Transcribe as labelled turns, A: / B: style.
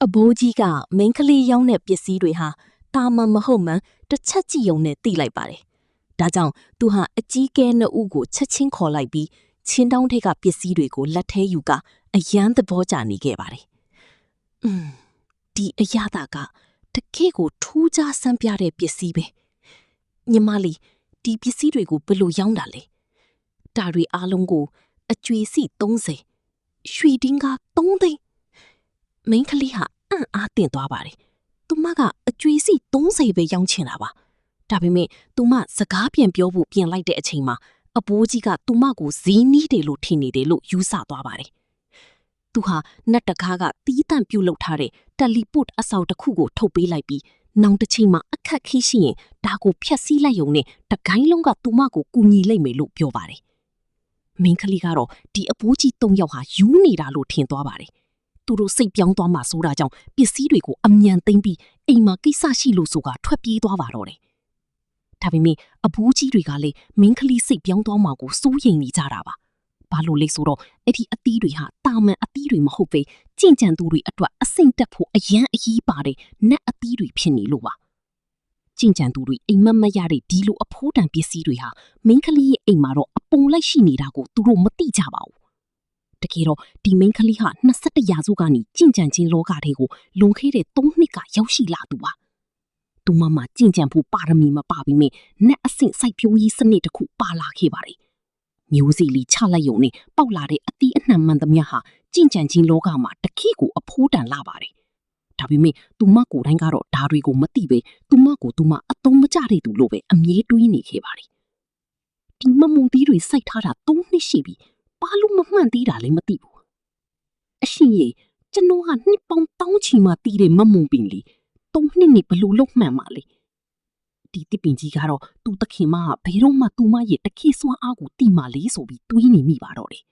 A: အဘိုးကြီးကမိန်းကလေးရောင်းတဲ့ပစ္စည်းတွေဟာတာမန်မဟုတ်မှန်တစ်ချက်ကြည့်ုံနဲ့သိလိုက်ပါတယ်။ဒါကြောင့်သူဟာအကြီးကဲနှစ်ဦးကိုချက်ချင်းခေါ်လိုက်ပြီးချင်းတောင်းထိပ်ကပစ္စည်းတွေကိုလက်ထဲယူကအယမ်းသဘောကျနေခဲ့ပါတယ်။ဒီအရသာကတကယ့်ကိုထူးခြားဆန်းပြတဲ့ပစ္စည်းပဲ။ညီမလေးဒီပစ္စည်းတွေကိုဘယ်လိုရောင်းတာလဲ။ဒါတွေအားလုံးကိုအကျွေစီ30ရွှေဒင်းက3သိန်းမိန်းကလေးဟာအံ့အားသင့်သွားပါတယ်။သူမကအကျွေးစီ30ပဲရောင်းချင်တာပါ။ဒါပေမဲ့သူမစကားပြန်ပြောဖို့ပြင်လိုက်တဲ့အချိန်မှာအဘိုးကြီးကသူမကိုဇီးနီးတယ်လို့ထင်နေတယ်လို့ယူဆသွားပါတယ်။သူဟာနတ်တကားကတီးတန့်ပြုတ်လုပ်ထားတဲ့တယ်လီပို့အဆောက်တစ်ခုကိုထုတ်ပေးလိုက်ပြီးနောင်တစ်ချိန်မှာအခက်ခဲရှိရင်ဒါကိုဖျက်ဆီးလိုက်ရုံနဲ့တကိုင်းလုံးကသူမကိုကူညီလိုက်မယ်လို့ပြောပါတယ်။မိန်းကလေးကတော့ဒီအဘိုးကြီး3ယောက်ဟာယူနေတာလို့ထင်သွားပါတယ်။သူတို့စိတ်ပြောင်းသွားမှဆိုတာကြောင့်ပစ္စည်းတွေကိုအမြန်သိမ်းပြီးအိမ်မှာကိစ္စရှိလို့ဆိုတာထွက်ပြေးသွားပါတော့တယ်။ဒါပေမဲ့အဘိုးကြီးတွေကလည်းမင်းကလေးစိတ်ပြောင်းသွားမှကိုစိုးရိမ်နေကြတာပါ။ဘာလို့လဲဆိုတော့အဲ့ဒီအသီးတွေဟာတာမန်အသီးတွေမဟုတ်ပဲကြင်ကြံသူတွေအတွက်အစိမ့်တက်ဖို့အရန်အရေးပါတဲ့နတ်အသီးတွေဖြစ်နေလို့ပါ။ကြင်ကြံသူတွေအိမ်မက်မရတဲ့ဒီလိုအဖိုးတန်ပစ္စည်းတွေဟာမင်းကလေးရဲ့အိမ်မှာတော့အပုံလိုက်ရှိနေတာကိုသူတို့မသိကြပါဘူး။တကယ်တော့ဒီမိန်းကလေးဟာ21ရာစုကနေကြင်ကြံချင်းလောကထဲကိုလွန်ခဲ့တဲ့3နှစ်ကရောက်ရှိလာသူပါ။သူမမှာကြင်ကြံဖို့ပါရမီမပါပြီးမြဲနတ်အဆင့်စိုက်ပျိုးရေးစနစ်တစ်ခုပါလာခဲ့ပါတယ်။မျိုးစေ့လေးချလိုက်ရုံနဲ့ပေါက်လာတဲ့အသီးအနှံမှန်သမျှဟာကြင်ကြံချင်းလောကမှာတခိကိုအဖိုးတန်လာပါတယ်။ဒါပေမဲ့သူမကိုယ်တိုင်ကတော့ဒါတွေကိုမသိပဲသူမကိုသူမအသုံးမကျတဲ့သူလို့ပဲအမြဲတွေးနေခဲ့ပါတယ်။ဒီမမုံသီးတွေစိုက်ထားတာ3နှစ်ရှိပြီ။ဘာလို့မမှန်သေးတာလဲမသိဘူးအရှင်ကြီးကျွန်တော်ကနှစ်ပေါင်းတောင်းချီမှတီးတဲ့မမုံပင်လေး3နှစ်နဲ့ဘလို့လုံးမှန်ပါလေဒီတစ်ပင်ကြီးကတော့သူ့တခင်မဘယ်တော့မှသူမရဲ့တခေစွမ်းအားကိုတီးမှလေဆိုပြီးတွေးနေမိပါတော့တယ်